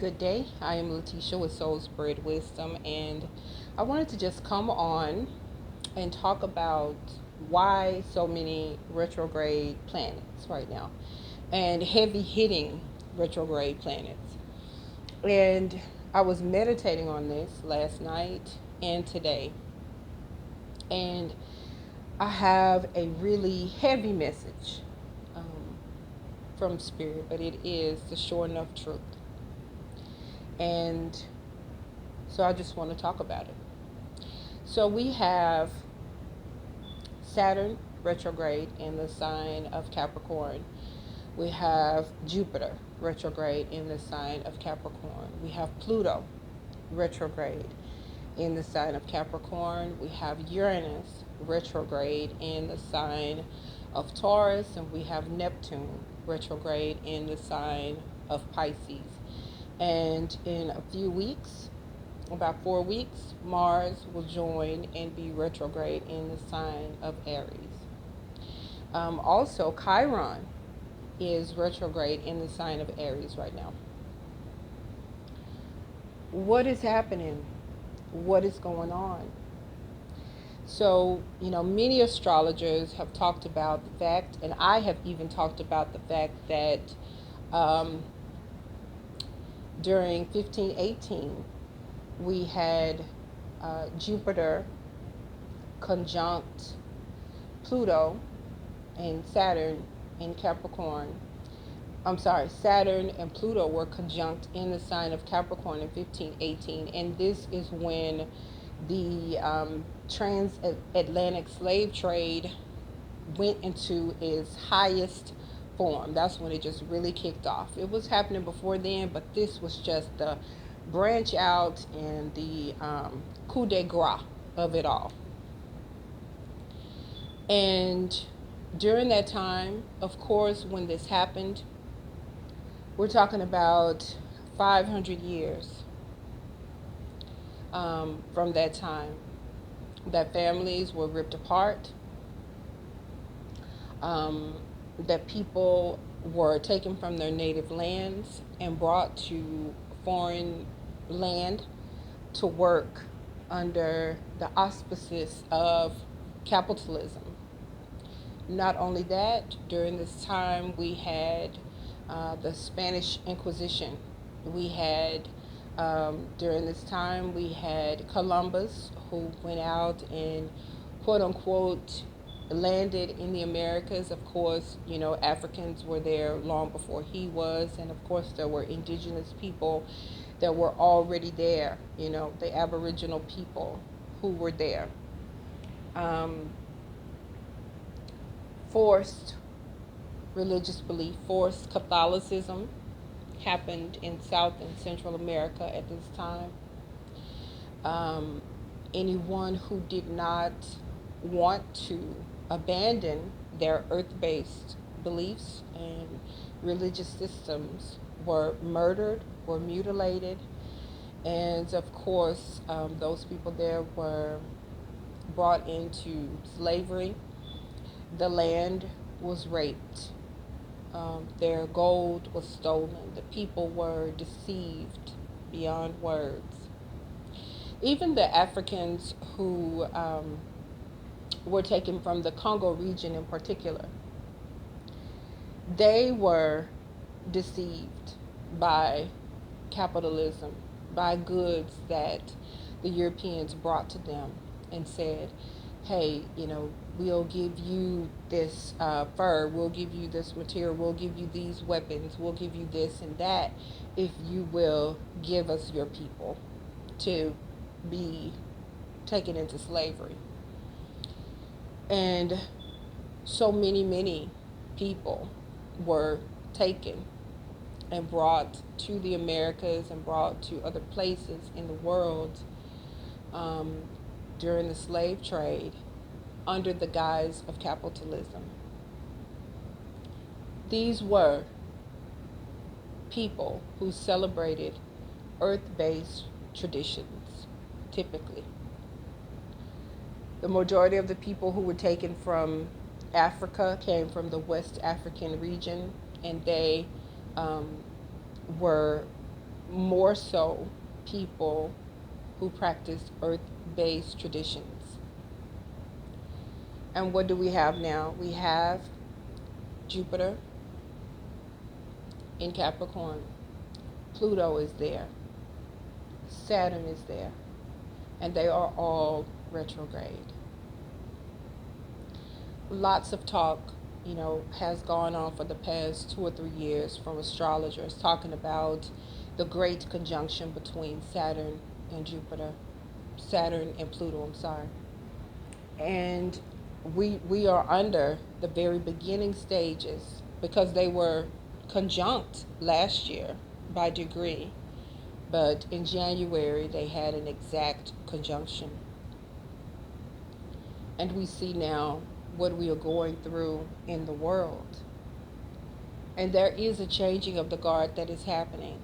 Good day. I am Letitia with Soul Spirit Wisdom, and I wanted to just come on and talk about why so many retrograde planets right now and heavy hitting retrograde planets. And I was meditating on this last night and today, and I have a really heavy message um, from Spirit, but it is the sure enough truth. And so I just want to talk about it. So we have Saturn retrograde in the sign of Capricorn. We have Jupiter retrograde in the sign of Capricorn. We have Pluto retrograde in the sign of Capricorn. We have Uranus retrograde in the sign of Taurus. And we have Neptune retrograde in the sign of Pisces. And in a few weeks, about 4 weeks, Mars will join and be retrograde in the sign of Aries. Also, Chiron is retrograde in the sign of Aries right now. What is happening? What is going on? So, many astrologers have talked about the fact, and I have even talked about the fact that during 1518, we had Jupiter conjunct Pluto and Saturn in Capricorn. I'm sorry, Saturn and Pluto were conjunct in the sign of Capricorn in 1518. And this is when the transatlantic slave trade went into its highest form. That's when it just really kicked off. It was happening before then, but this was just the branch out and the coup de grace of it all. And during that time, of course, when this happened, we're talking about 500 years from that time, that families were ripped apart, that people were taken from their native lands and brought to foreign land to work under the auspices of capitalism. Not only that, during this time we had the Spanish Inquisition. We had, during this time, we had Columbus, who went out and quote unquote landed in the Americas. Of course, Africans were there long before he was, and of course there were indigenous people that were already there, the Aboriginal people who were there. Forced religious belief, forced Catholicism happened in South and Central America at this time. Anyone who did not want to abandon their earth-based beliefs and religious systems were murdered, were mutilated, and of course, those people there were brought into slavery. The land was raped. Their gold was stolen. The people were deceived beyond words. Even the Africans who were taken from the Congo region in particular, they were deceived by capitalism, by goods that the Europeans brought to them and said, hey, we'll give you this fur, we'll give you this material, we'll give you these weapons, we'll give you this and that if you will give us your people to be taken into slavery. And so many people were taken and brought to the Americas and brought to other places in the world during the slave trade under the guise of capitalism. These were people who celebrated earth-based traditions, typically. The majority of the people who were taken from Africa came from the West African region, and they were more so people who practice earth-based traditions. And what do we have now? We have Jupiter in Capricorn. Pluto is there. Saturn is there. And they are all retrograde. Lots of talk, has gone on for the past 2 or 3 years from astrologers talking about the great conjunction between Saturn and Jupiter, Saturn and Pluto, I'm sorry. And we are under the very beginning stages because they were conjunct last year by degree, but in January they had an exact conjunction. And we see now what we are going through in the world. And there is a changing of the guard that is happening.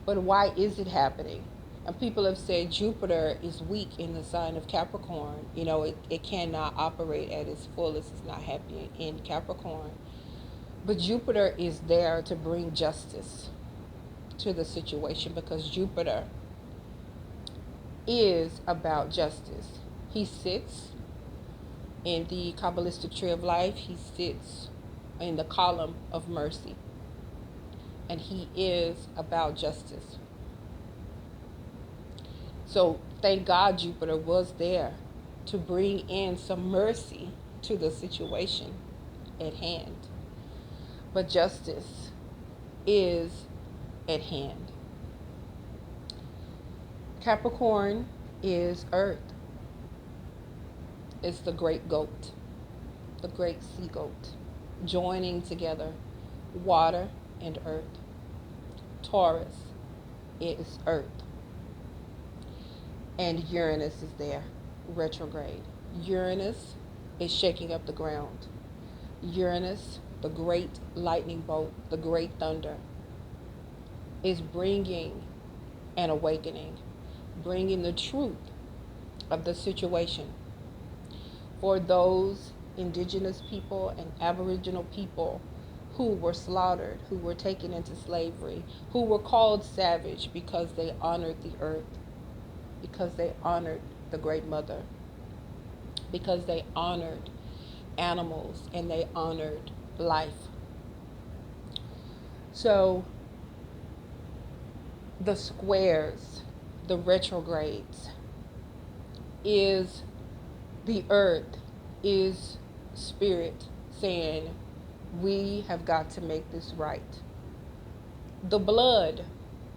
But why is it happening? And people have said Jupiter is weak in the sign of Capricorn. It cannot operate at its fullest. It's not happy in Capricorn. But Jupiter is there to bring justice to the situation because Jupiter is about justice. He sits in the Kabbalistic tree of life. He sits in the column of mercy. And he is about justice. So thank God Jupiter was there to bring in some mercy to the situation at hand. But justice is at hand. Capricorn is earth. It's the great goat, the great sea goat, joining together water and earth. Taurus is earth. And Uranus is there, retrograde. Uranus is shaking up the ground. Uranus, the great lightning bolt, the great thunder, is bringing an awakening, bringing the truth of the situation for those indigenous people and aboriginal people who were slaughtered, who were taken into slavery, who were called savage because they honored the earth, because they honored the Great Mother, because they honored animals and they honored life. So the squares, the retrogrades, is the earth, is spirit saying, we have got to make this right. The blood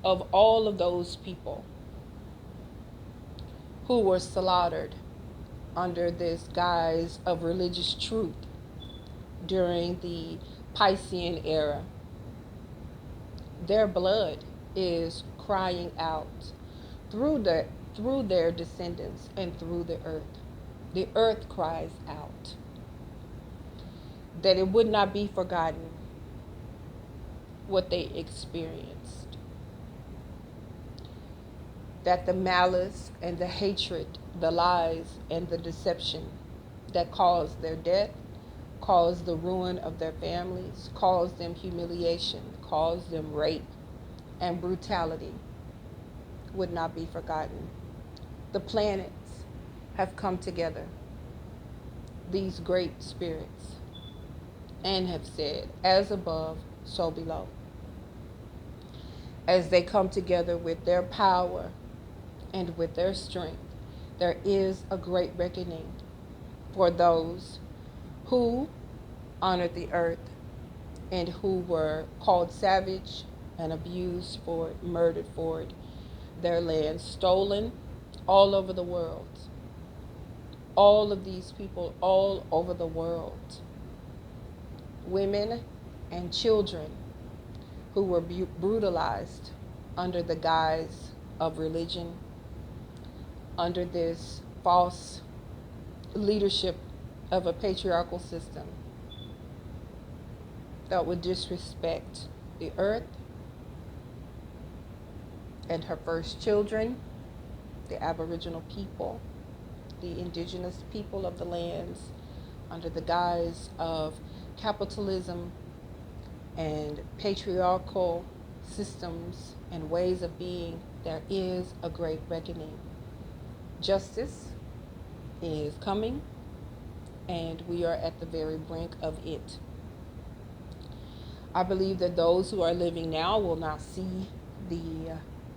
of all of those people who were slaughtered under this guise of religious truth during the Piscean era, their blood is crying out through their descendants and through the earth. The earth cries out that it would not be forgotten what they experienced, that the malice and the hatred, the lies and the deception that caused their death, caused the ruin of their families, caused them humiliation, caused them rape and brutality, would not be forgotten. The planets have come together, these great spirits, and have said, as above, so below. As they come together with their power and with their strength, there is a great reckoning for those who honored the earth and who were called savage and abused for it, murdered for it, their land stolen all over the world. All of these people all over the world, women and children who were brutalized under the guise of religion, under this false leadership of a patriarchal system that would disrespect the earth and her first children, the Aboriginal people, the indigenous people of the lands, under the guise of capitalism and patriarchal systems and ways of being, there is a great reckoning. Justice is coming, and we are at the very brink of it. I believe that those who are living now will not see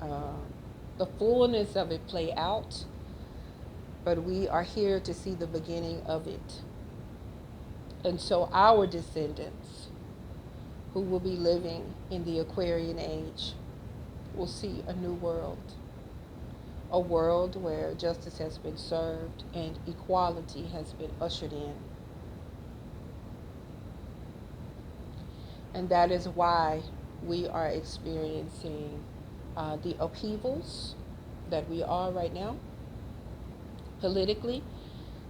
uh, the fullness of it play out, but we are here to see the beginning of it. And so our descendants, who will be living in the Aquarian age, will see a new world, a world where justice has been served and equality has been ushered in. And that is why we are experiencing the upheavals that we are right now. Politically,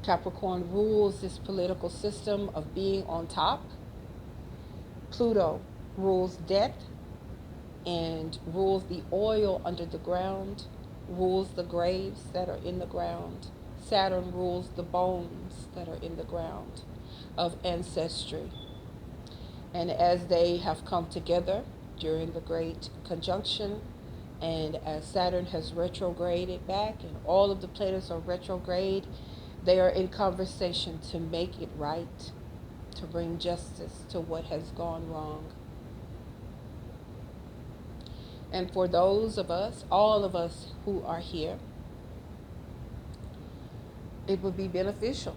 Capricorn rules this political system of being on top. Pluto rules death and rules the oil under the ground, rules the graves that are in the ground. Saturn rules the bones that are in the ground of ancestry. And as they have come together during the Great Conjunction, and as Saturn has retrograded back and all of the planets are retrograde, they are in conversation to make it right, to bring justice to what has gone wrong. And for those of us, all of us who are here, it would be beneficial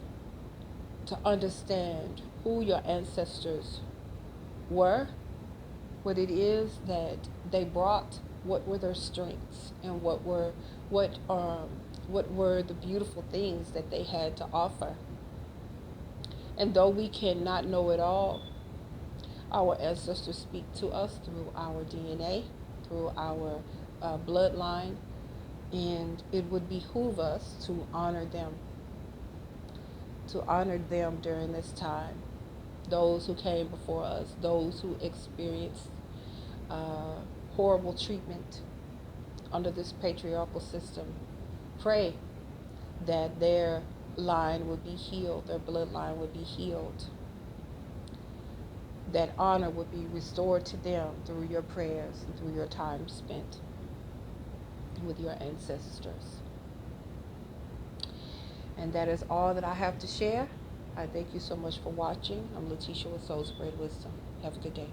to understand who your ancestors were, what it is that they brought, what were their strengths, and what were the beautiful things that they had to offer. And though we cannot know it all, our ancestors speak to us through our DNA, through our bloodline, and it would behoove us to honor them during this time. Those who came before us, those who experienced horrible treatment under this patriarchal system. Pray that their line would be healed, their bloodline would be healed, that honor would be restored to them through your prayers and through your time spent with your ancestors. And that is all that I have to share. I thank you so much for watching. I'm Letitia with Soul Spread Wisdom. Have a good day.